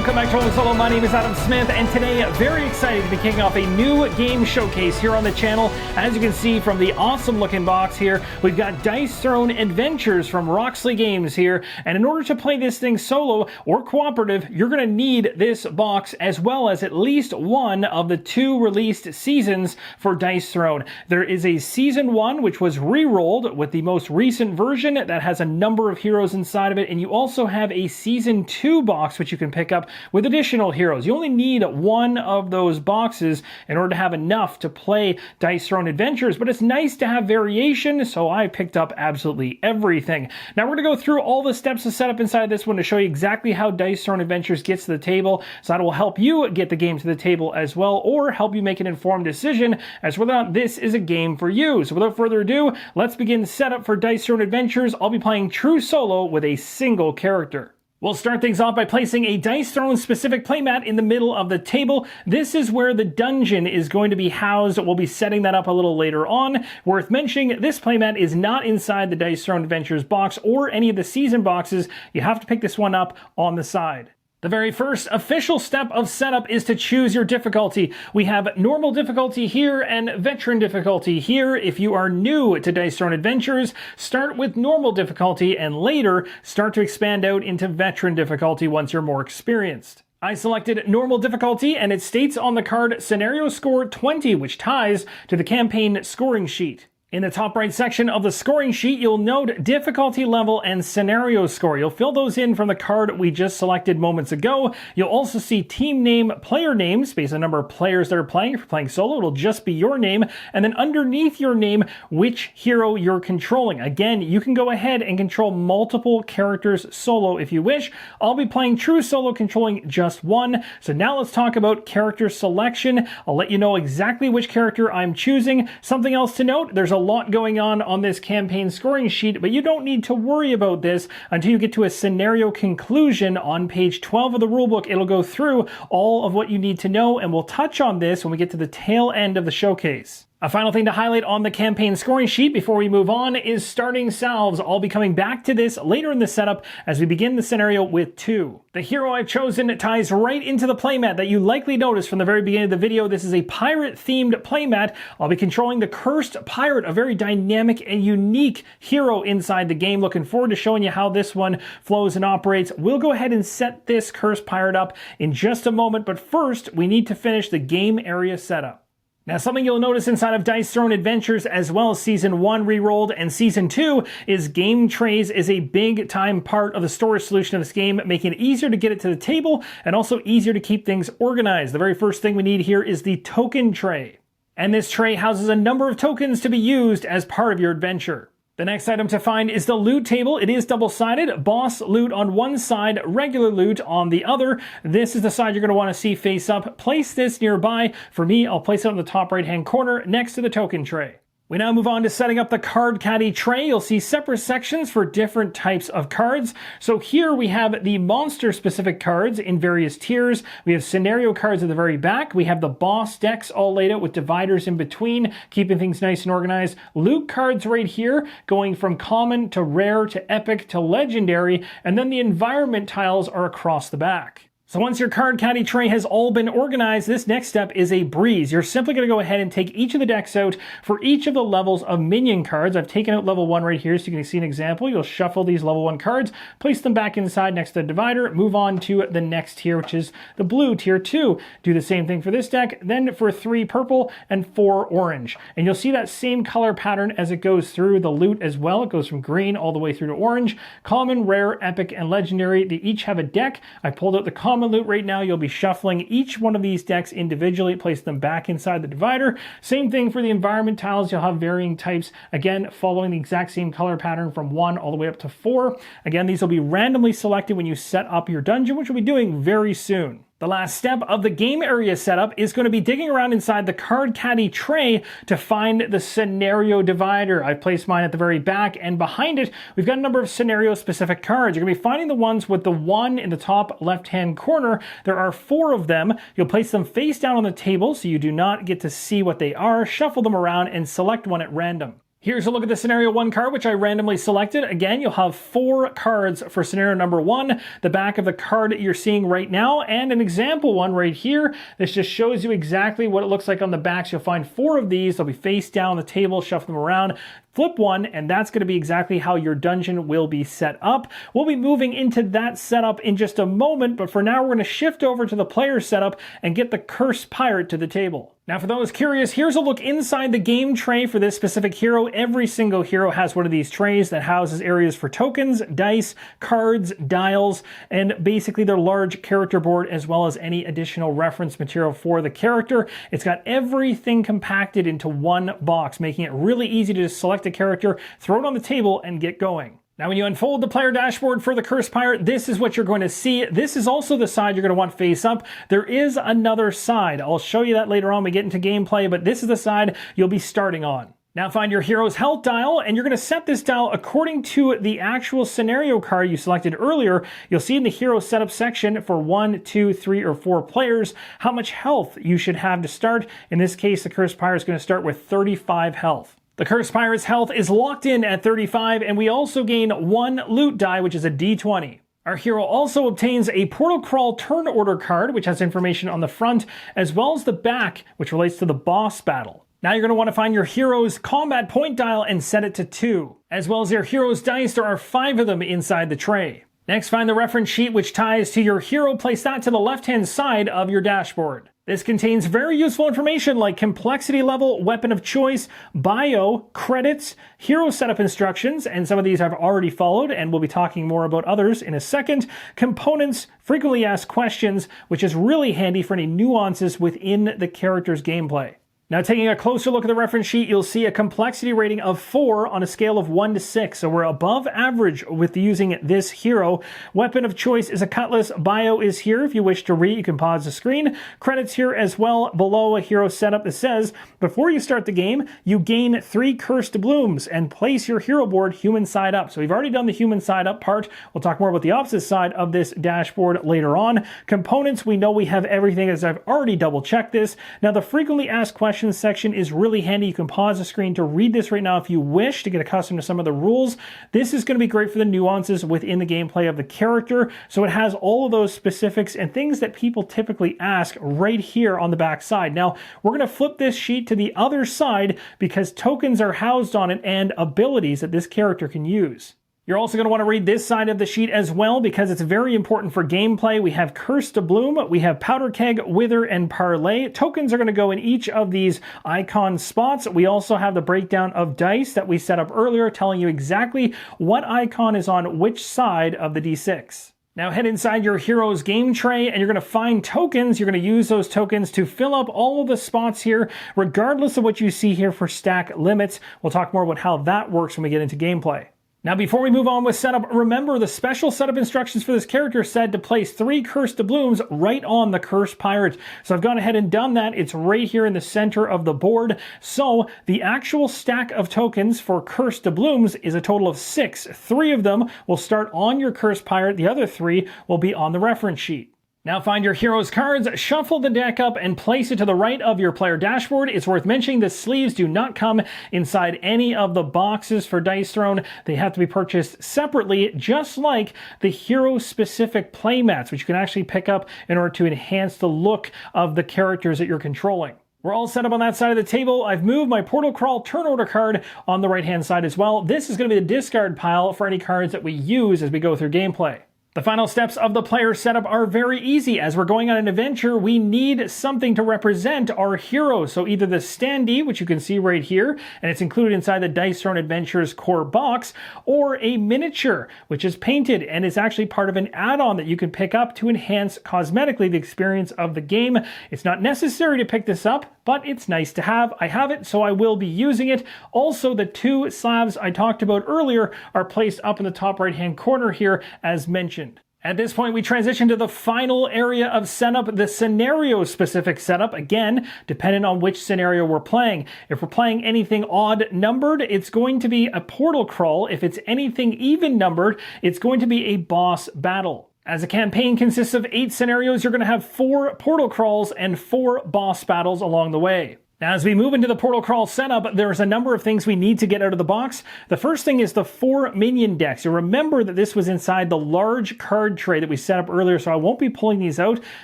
welcome back to Rolling Solo. My name is Adam Smith, and today, very excited to be kicking off a new game showcase here on the channel. As you can see from the awesome looking box here, we've got Dice Throne Adventures from Roxley Games here, and in order to play this thing solo or cooperative, you're going to need this box as well as at least one of the 2 released seasons for Dice Throne. There is a Season 1, which was re-rolled with the most recent version that has a number of heroes inside of it, and you also have a Season 2 box, which you can pick up with additional heroes. You only need one of those boxes in order to have enough to play Dice Throne Adventures, but it's nice to have variation, so I picked up absolutely everything. Now we're going to go through all the steps to set up inside this one to show you exactly how Dice Throne Adventures gets to the table, so that will help you get the game to the table as well, or help you make an informed decision as whether or not this is a game for you. So without further ado, let's begin setup for Dice Throne Adventures. I'll be playing true solo with a single character. We'll start things off by placing a Dice Throne specific playmat in the middle of the table. This is where the dungeon is going to be housed. We'll be setting that up a little later on. Worth mentioning, this playmat is not inside the Dice Throne Adventures box or any of the season boxes. You have to pick this one up on the side. The very first official step of setup is to choose your difficulty. We have normal difficulty here and veteran difficulty here. If you are new to Dice Throne Adventures, start with normal difficulty and later start to expand out into veteran difficulty once you're more experienced. I selected normal difficulty and it states on the card scenario score 20, which ties to the campaign scoring sheet. In the top right section of the scoring sheet, you'll note difficulty level and scenario score. You'll fill those in from the card we just selected moments ago. You'll also see team name, player names, based on the number of players that are playing. If you're playing solo, it'll just be your name. And then underneath your name, which hero you're controlling. Again, you can go ahead and control multiple characters solo if you wish. I'll be playing true solo, controlling just one. So now let's talk about character selection. I'll let you know exactly which character I'm choosing. Something else to note, there's a lot going on this campaign scoring sheet, but you don't need to worry about this until you get to a scenario conclusion on page 12 of the rulebook. It'll go through all of what you need to know, and we'll touch on this when we get to the tail end of the showcase. A final thing to highlight on the campaign scoring sheet before we move on is starting salves. I'll be coming back to this later in the setup as we begin the scenario with 2. The hero I've chosen ties right into the playmat that you likely noticed from the very beginning of the video. This is a pirate-themed playmat. I'll be controlling the Cursed Pirate, a very dynamic and unique hero inside the game. Looking forward to showing you how this one flows and operates. We'll go ahead and set this Cursed Pirate up in just a moment, but first we need to finish the game area setup. Now, something you'll notice inside of Dice Throne Adventures, as well as Season 1 re-rolled and Season 2, is game trays is a big time part of the storage solution of this game, making it easier to get it to the table and also easier to keep things organized. The very first thing we need here is the token tray. And this tray houses a number of tokens to be used as part of your adventure. The next item to find is the loot table. It is double-sided. Boss loot on one side, regular loot on the other. This is the side you're going to want to see face up. Place this nearby. For me, I'll place it on the top right-hand corner next to the token tray. We now move on to setting up the card caddy tray. You'll see separate sections for different types of cards. So here we have the monster-specific cards in various tiers. We have scenario cards at the very back. We have the boss decks all laid out with dividers in between, keeping things nice and organized. Loot cards right here, going from common to rare to epic to legendary, and then the environment tiles are across the back. So once your card caddy tray has all been organized, this next step is a breeze. You're simply going to go ahead and take each of the decks out for each of the levels of minion cards. I've taken out level 1 right here so you can see an example. You'll shuffle these level 1 cards, place them back inside next to the divider, move on to the next tier, which is the blue, tier 2. Do the same thing for this deck, then for 3 purple and 4 orange. And you'll see that same color pattern as it goes through the loot as well. It goes from green all the way through to orange. Common, rare, epic, and legendary. They each have a deck. I pulled out the common loot right now. You'll be shuffling each one of these decks individually, place them back inside the divider. Same thing for the environment tiles. You'll have varying types, again, following the exact same color pattern from 1 all the way up to 4. Again, these will be randomly selected when you set up your dungeon, which we'll be doing very soon. The last step of the game area setup is going to be digging around inside the card caddy tray to find the scenario divider. I placed mine at the very back, and behind it, we've got a number of scenario specific cards. You're going to be finding the ones with the 1 in the top left-hand corner. There are 4 of them. You'll place them face down on the table so you do not get to see what they are. Shuffle them around and select one at random. Here's a look at the Scenario 1 card, which I randomly selected. Again, you'll have 4 cards for Scenario number 1, the back of the card you're seeing right now, and an example one right here. This just shows you exactly what it looks like on the backs. You'll find 4 of these. They'll be face down on the table, shuffle them around. Flip one, and that's going to be exactly how your dungeon will be set up. We'll be moving into that setup in just a moment, but for now we're going to shift over to the player setup and get the Cursed Pirate to the table. Now for those curious, here's a look inside the game tray for this specific hero. Every single hero has one of these trays that houses areas for tokens, dice, cards, dials, and basically their large character board as well as any additional reference material for the character. It's got everything compacted into one box, making it really easy to just select a character, throw it on the table, and get going. Now when you unfold the player dashboard for the Cursed Pirate, this is what you're going to see. This is also the side you're going to want face up. There is another side. I'll show you that later on when we get into gameplay, but this is the side you'll be starting on. Now find your hero's health dial, and you're going to set this dial according to the actual scenario card you selected earlier. You'll see in the hero setup section for 1, 2, 3, or 4 players how much health you should have to start. In this case, the Cursed Pirate is going to start with 35 health. The Cursed Pirate's health is locked in at 35, and we also gain 1 loot die, which is a D20. Our hero also obtains a Portal Crawl turn order card, which has information on the front, as well as the back, which relates to the boss battle. Now you're going to want to find your hero's combat point dial and set it to 2. As well as your hero's dice, there are 5 of them inside the tray. Next, find the reference sheet which ties to your hero. Place that to the left-hand side of your dashboard. This contains very useful information like complexity level, weapon of choice, bio, credits, hero setup instructions, and some of these I've already followed, and we'll be talking more about others in a second. Components, frequently asked questions, which is really handy for any nuances within the character's gameplay. Now taking a closer look at the reference sheet, you'll see a complexity rating of 4 on a scale of 1 to 6. So we're above average with using this hero. Weapon of choice is a cutlass. Bio is here. If you wish to read, you can pause the screen. Credits here as well below a hero setup that says, before you start the game, you gain 3 cursed blooms and place your hero board human side up. So we've already done the human side up part. We'll talk more about the opposite side of this dashboard later on. Components, we know we have everything as I've already double checked this. Now the frequently asked questions section is really handy. You can pause the screen to read this right now if you wish to get accustomed to some of the rules. This is going to be great for the nuances within the gameplay of the character. So it has all of those specifics and things that people typically ask right here on the back side. Now we're going to flip this sheet to the other side because tokens are housed on it and abilities that this character can use. You're also going to want to read this side of the sheet as well because it's very important for gameplay. We have Cursed to Bloom, we have Powder Keg, Wither, and Parlay. Tokens are going to go in each of these icon spots. We also have the breakdown of dice that we set up earlier, telling you exactly what icon is on which side of the D6. Now head inside your hero's game tray and you're going to find tokens. You're going to use those tokens to fill up all of the spots here, regardless of what you see here for stack limits. We'll talk more about how that works when we get into gameplay. Now before we move on with setup, remember the special setup instructions for this character said to place 3 Cursed Doubloons right on the Cursed Pirate. So I've gone ahead and done that. It's right here in the center of the board. So the actual stack of tokens for Cursed Doubloons is a total of 6. 3 of them will start on your Cursed Pirate. The other 3 will be on the reference sheet. Now find your hero's cards, shuffle the deck up, and place it to the right of your player dashboard. It's worth mentioning the sleeves do not come inside any of the boxes for Dice Throne. They have to be purchased separately, just like the hero-specific playmats, which you can actually pick up in order to enhance the look of the characters that you're controlling. We're all set up on that side of the table. I've moved my Portal Crawl turn order card on the right-hand side as well. This is going to be the discard pile for any cards that we use as we go through gameplay. The final steps of the player setup are very easy. As we're going on an adventure, we need something to represent our hero. So either the standee, which you can see right here, and it's included inside the Dice Throne Adventures core box, or a miniature, which is painted and is actually part of an add-on that you can pick up to enhance cosmetically the experience of the game. It's not necessary to pick this up, but it's nice to have. I have it, so I will be using it. Also, the 2 slabs I talked about earlier are placed up in the top right-hand corner here, as mentioned. At this point, we transition to the final area of setup, the scenario-specific setup. Again, depending on which scenario we're playing. If we're playing anything odd-numbered, it's going to be a portal crawl. If it's anything even-numbered, it's going to be a boss battle. As a campaign consists of 8 scenarios, you're going to have 4 portal crawls and 4 boss battles along the way. Now, as we move into the Portal Crawl setup, there's a number of things we need to get out of the box. The first thing is the 4 minion decks. You'll remember that this was inside the large card tray that we set up earlier, so I won't be pulling these out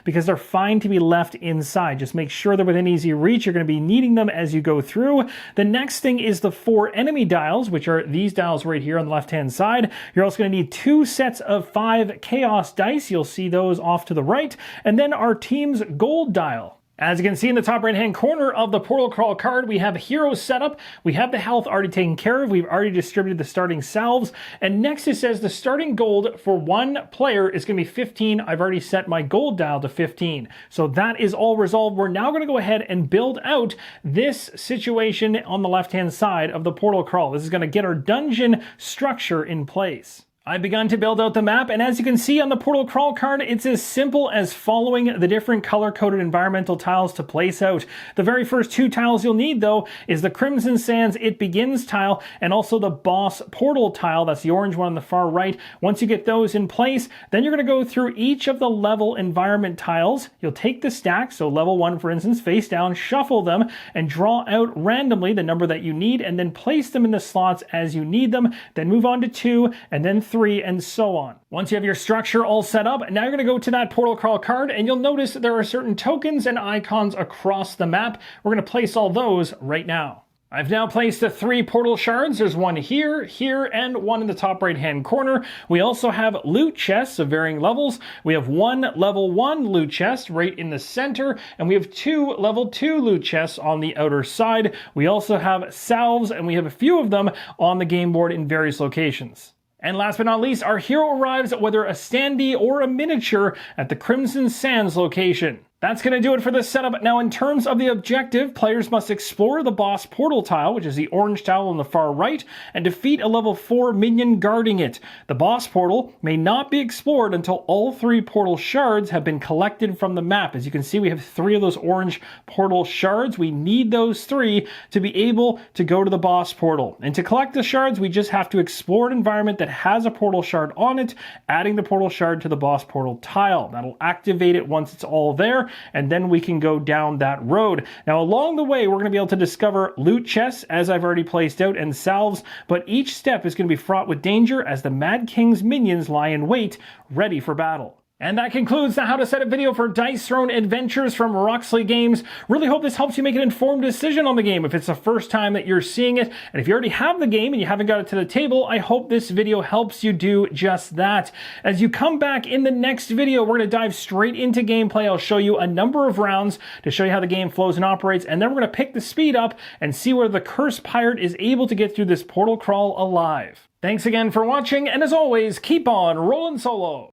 because they're fine to be left inside. Just make sure they're within easy reach. You're going to be needing them as you go through. The next thing is the 4 enemy dials, which are these dials right here on the left-hand side. You're also going to need 2 sets of 5 Chaos dice. You'll see those off to the right. And then our team's gold dial. As you can see in the top right-hand corner of the Portal Crawl card, we have heroes set up. We have the health already taken care of. We've already distributed the starting salves. And next it says the starting gold for one player is going to be 15. I've already set my gold dial to 15. So that is all resolved. We're now going to go ahead and build out this situation on the left-hand side of the Portal Crawl. This is going to get our dungeon structure in place. I've begun to build out the map, and as you can see on the Portal Crawl card, it's as simple as following the different color-coded environmental tiles to place out. The very first 2 tiles you'll need, though, is the Crimson Sands It Begins tile, and also the Boss Portal tile. That's the orange one on the far right. Once you get those in place, then you're going to go through each of the level environment tiles. You'll take the stack, so level 1, for instance, face down, shuffle them, and draw out randomly the number that you need, and then place them in the slots as you need them. Then move on to 2, and then 3, and so on. Once you have your structure all set up, now you're going to go to that Portal Crawl card, and you'll notice there are certain tokens and icons across the map. We're going to place all those right now. I've now placed the 3 portal shards. There's one here, here, and one in the top right-hand corner. We also have loot chests of varying levels. We have 1 level 1 loot chest right in the center, and we have 2 level 2 loot chests on the outer side. We also have salves, and we have a few of them on the game board in various locations. And last but not least, our hero arrives, whether a standee or a miniature, at the Crimson Sands location. That's going to do it for this setup. Now, in terms of the objective, players must explore the Boss Portal tile, which is the orange tile on the far right, and defeat a level 4 minion guarding it. The Boss Portal may not be explored until all 3 portal shards have been collected from the map. As you can see, we have 3 of those orange portal shards. We need those 3 to be able to go to the Boss Portal. And to collect the shards, we just have to explore an environment that has a portal shard on it, adding the portal shard to the Boss Portal tile. That'll activate it once it's all there, and then we can go down that road. Now, along the way, we're going to be able to discover loot chests, as I've already placed out, and salves, but each step is going to be fraught with danger as the Mad King's minions lie in wait, ready for battle. And that concludes the How to Set Up video for Dice Throne Adventures from Roxley Games. Really hope this helps you make an informed decision on the game if it's the first time that you're seeing it. And if you already have the game and you haven't got it to the table, I hope this video helps you do just that. As you come back in the next video, we're going to dive straight into gameplay. I'll show you a number of rounds to show you how the game flows and operates, and then we're going to pick the speed up and see whether the Cursed Pirate is able to get through this Portal Crawl alive. Thanks again for watching, and as always, keep on rolling solo!